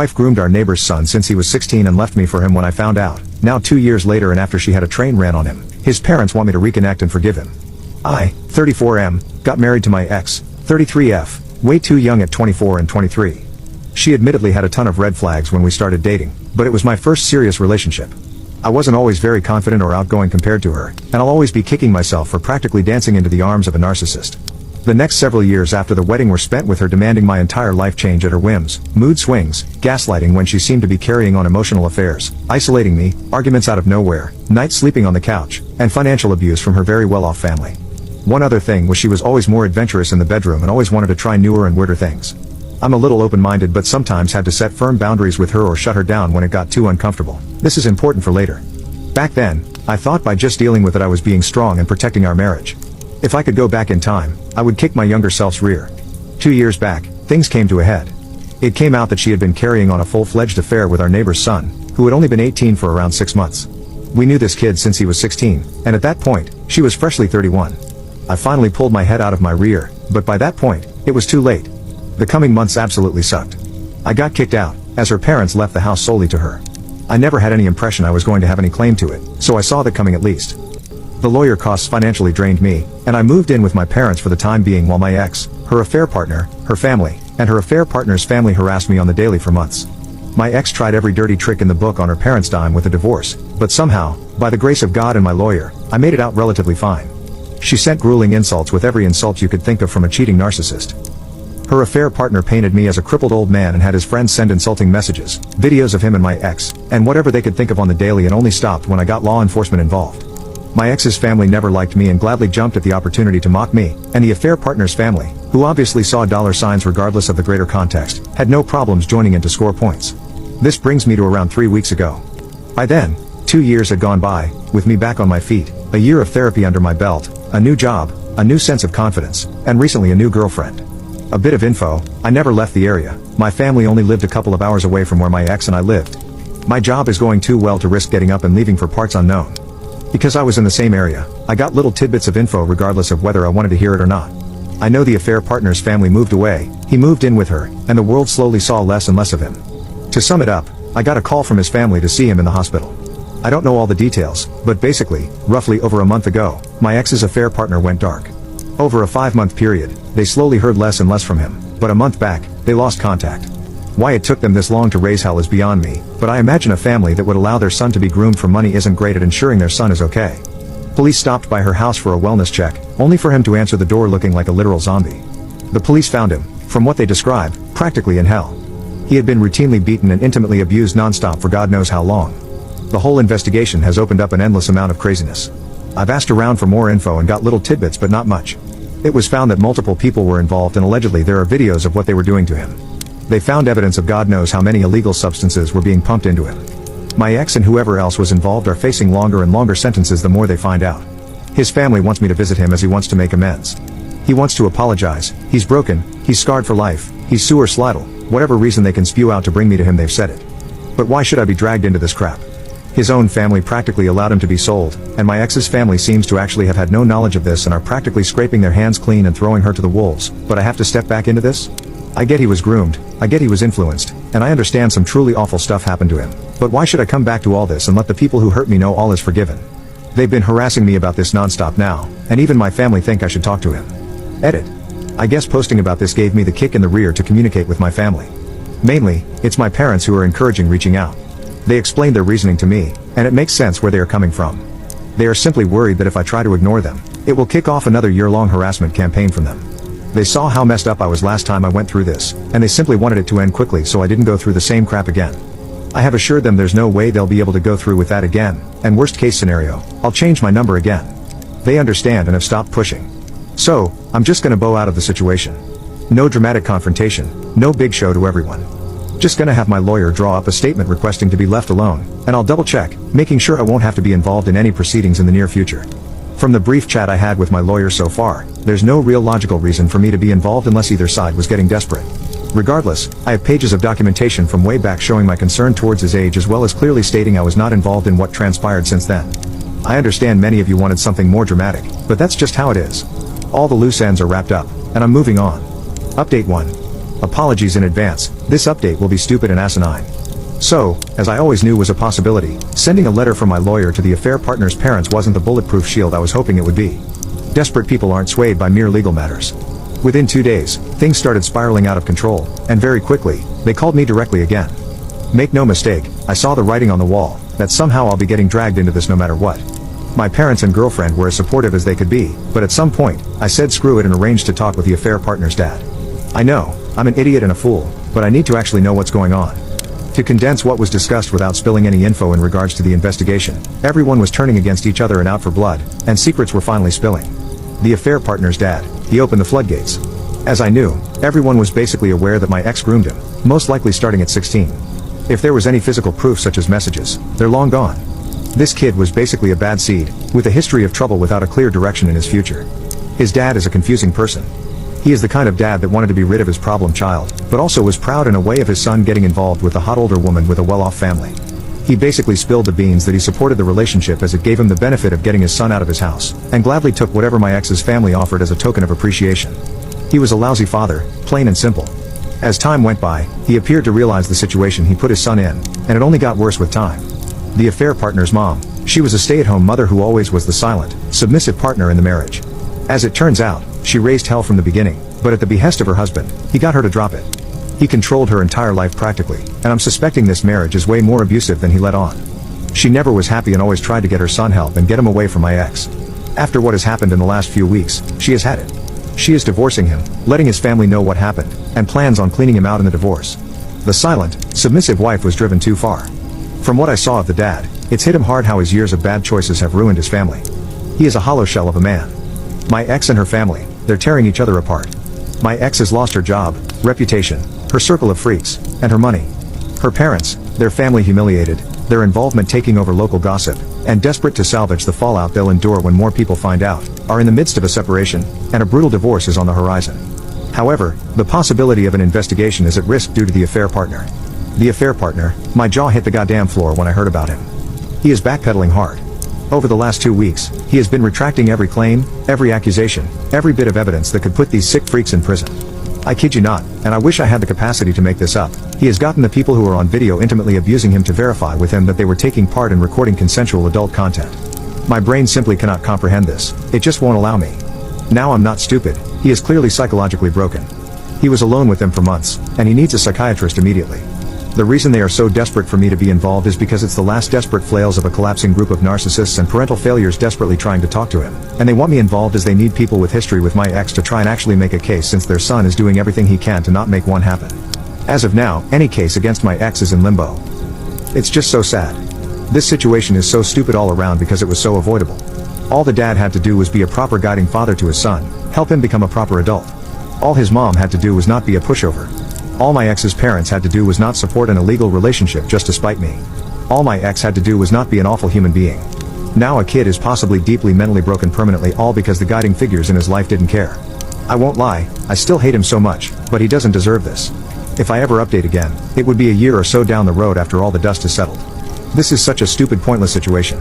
wife groomed our neighbor's son since he was 16 and left me for him when I found out. Now 2 years later and after she had a train ran on him, his parents want me to reconnect and forgive him. I, 34M, got married to my ex, 33F, way too young at 24 and 23. She admittedly had a ton of red flags when we started dating, but it was my first serious relationship. I wasn't always very confident or outgoing compared to her, and I'll always be kicking myself for practically dancing into the arms of a narcissist. The next several years after the wedding were spent with her demanding my entire life change at her whims, mood swings, gaslighting when she seemed to be carrying on emotional affairs, isolating me, arguments out of nowhere, nights sleeping on the couch, and financial abuse from her very well-off family. One other thing was she was always more adventurous in the bedroom and always wanted to try newer and weirder things. I'm a little open-minded but sometimes had to set firm boundaries with her or shut her down when it got too uncomfortable. This is important for later. Back then, I thought by just dealing with it I was being strong and protecting our marriage. If I could go back in time, I would kick my younger self's rear. 2 years back, things came to a head. It came out that she had been carrying on a full-fledged affair with our neighbor's son, who had only been 18 for around 6 months. We knew this kid since he was 16, and at that point, she was freshly 31. I finally pulled my head out of my rear, but by that point, it was too late. The coming months absolutely sucked. I got kicked out, as her parents left the house solely to her. I never had any impression I was going to have any claim to it, so I saw that coming at least. The lawyer costs financially drained me, and I moved in with my parents for the time being while my ex, her affair partner, her family, and her affair partner's family harassed me on the daily for months. My ex tried every dirty trick in the book on her parents' dime with a divorce, but somehow, by the grace of God and my lawyer, I made it out relatively fine. She sent grueling insults with every insult you could think of from a cheating narcissist. Her affair partner painted me as a crippled old man and had his friends send insulting messages, videos of him and my ex, and whatever they could think of on the daily, and only stopped when I got law enforcement involved. My ex's family never liked me and gladly jumped at the opportunity to mock me, and the affair partner's family, who obviously saw dollar signs regardless of the greater context, had no problems joining in to score points. This brings me to around 3 weeks ago. By then, 2 years had gone by, with me back on my feet, a year of therapy under my belt, a new job, a new sense of confidence, and recently a new girlfriend. A bit of info, I never left the area, my family only lived a couple of hours away from where my ex and I lived. My job is going too well to risk getting up and leaving for parts unknown. Because I was in the same area, I got little tidbits of info regardless of whether I wanted to hear it or not. I know the affair partner's family moved away, he moved in with her, and the world slowly saw less and less of him. To sum it up, I got a call from his family to see him in the hospital. I don't know all the details, but basically, roughly over a month ago, my ex's affair partner went dark. Over a 5-month period, they slowly heard less and less from him, but a month back, they lost contact. Why it took them this long to raise hell is beyond me, but I imagine a family that would allow their son to be groomed for money isn't great at ensuring their son is okay. Police stopped by her house for a wellness check, only for him to answer the door looking like a literal zombie. The police found him, from what they described, practically in hell. He had been routinely beaten and intimately abused nonstop for God knows how long. The whole investigation has opened up an endless amount of craziness. I've asked around for more info and got little tidbits but not much. It was found that multiple people were involved and allegedly there are videos of what they were doing to him. They found evidence of God knows how many illegal substances were being pumped into him. My ex and whoever else was involved are facing longer and longer sentences the more they find out. His family wants me to visit him as he wants to make amends. He wants to apologize, he's broken, he's scarred for life, he's sewer slidle, whatever reason they can spew out to bring me to him they've said it. But why should I be dragged into this crap? His own family practically allowed him to be sold, and my ex's family seems to actually have had no knowledge of this and are practically scraping their hands clean and throwing her to the wolves, but I have to step back into this? I get he was groomed, I get he was influenced, and I understand some truly awful stuff happened to him, but why should I come back to all this and let the people who hurt me know all is forgiven? They've been harassing me about this nonstop now, and even my family think I should talk to him. Edit. I guess posting about this gave me the kick in the rear to communicate with my family. Mainly, it's my parents who are encouraging reaching out. They explained their reasoning to me, and it makes sense where they are coming from. They are simply worried that if I try to ignore them, it will kick off another year-long harassment campaign from them. They saw how messed up I was last time I went through this, and they simply wanted it to end quickly so I didn't go through the same crap again. I have assured them there's no way they'll be able to go through with that again, and worst case scenario, I'll change my number again. They understand and have stopped pushing. So, I'm just gonna bow out of the situation. No dramatic confrontation, no big show to everyone. Just gonna have my lawyer draw up a statement requesting to be left alone, and I'll double check, making sure I won't have to be involved in any proceedings in the near future. From the brief chat I had with my lawyer so far, there's no real logical reason for me to be involved unless either side was getting desperate. Regardless, I have pages of documentation from way back showing my concern towards his age as well as clearly stating I was not involved in what transpired since then. I understand many of you wanted something more dramatic, but that's just how it is. All the loose ends are wrapped up, and I'm moving on. Update 1. Apologies in advance, this update will be stupid and asinine. So, as I always knew was a possibility, sending a letter from my lawyer to the affair partner's parents wasn't the bulletproof shield I was hoping it would be. Desperate people aren't swayed by mere legal matters. Within 2 days, things started spiraling out of control, and very quickly, they called me directly again. Make no mistake, I saw the writing on the wall, that somehow I'll be getting dragged into this no matter what. My parents and girlfriend were as supportive as they could be, but at some point, I said screw it and arranged to talk with the affair partner's dad. I know, I'm an idiot and a fool, but I need to actually know what's going on. To condense what was discussed without spilling any info in regards to the investigation, everyone was turning against each other and out for blood, and secrets were finally spilling. The affair partner's dad, he opened the floodgates. As I knew, everyone was basically aware that my ex groomed him, most likely starting at 16. If there was any physical proof such as messages, they're long gone. This kid was basically a bad seed, with a history of trouble without a clear direction in his future. His dad is a confusing person. He is the kind of dad that wanted to be rid of his problem child, but also was proud in a way of his son getting involved with a hot older woman with a well-off family. He basically spilled the beans that he supported the relationship as it gave him the benefit of getting his son out of his house, and gladly took whatever my ex's family offered as a token of appreciation. He was a lousy father, plain and simple. As time went by, he appeared to realize the situation he put his son in, and it only got worse with time. The affair partner's mom, she was a stay-at-home mother who always was the silent, submissive partner in the marriage. As it turns out, she raised hell from the beginning, but at the behest of her husband, he got her to drop it. He controlled her entire life practically, and I'm suspecting this marriage is way more abusive than he let on. She never was happy and always tried to get her son help and get him away from my ex. After what has happened in the last few weeks, she has had it. She is divorcing him, letting his family know what happened, and plans on cleaning him out in the divorce. The silent, submissive wife was driven too far. From what I saw of the dad, it's hit him hard how his years of bad choices have ruined his family. He is a hollow shell of a man. My ex and her family, they're tearing each other apart. My ex has lost her job, reputation, her circle of freaks, and her money. Her parents, their family humiliated, their involvement taking over local gossip, and desperate to salvage the fallout they'll endure when more people find out, are in the midst of a separation, and a brutal divorce is on the horizon. However, the possibility of an investigation is at risk due to the affair partner. The affair partner, my jaw hit the goddamn floor when I heard about him. He is backpedaling hard. Over the last 2 weeks, he has been retracting every claim, every accusation, every bit of evidence that could put these sick freaks in prison. I kid you not, and I wish I had the capacity to make this up. He has gotten the people who are on video intimately abusing him to verify with him that they were taking part in recording consensual adult content. My brain simply cannot comprehend this, it just won't allow me. Now I'm not stupid, he is clearly psychologically broken. He was alone with them for months, and he needs a psychiatrist immediately. The reason they are so desperate for me to be involved is because it's the last desperate flails of a collapsing group of narcissists and parental failures desperately trying to talk to him, and they want me involved as they need people with history with my ex to try and actually make a case since their son is doing everything he can to not make one happen. As of now, any case against my ex is in limbo. It's just so sad. This situation is so stupid all around because it was so avoidable. All the dad had to do was be a proper guiding father to his son, help him become a proper adult. All his mom had to do was not be a pushover. All my ex's parents had to do was not support an illegal relationship just to spite me. All my ex had to do was not be an awful human being. Now a kid is possibly deeply mentally broken permanently, all because the guiding figures in his life didn't care. I won't lie, I still hate him so much, but he doesn't deserve this. If I ever update again, it would be a year or so down the road after all the dust has settled. This is such a stupid, pointless situation.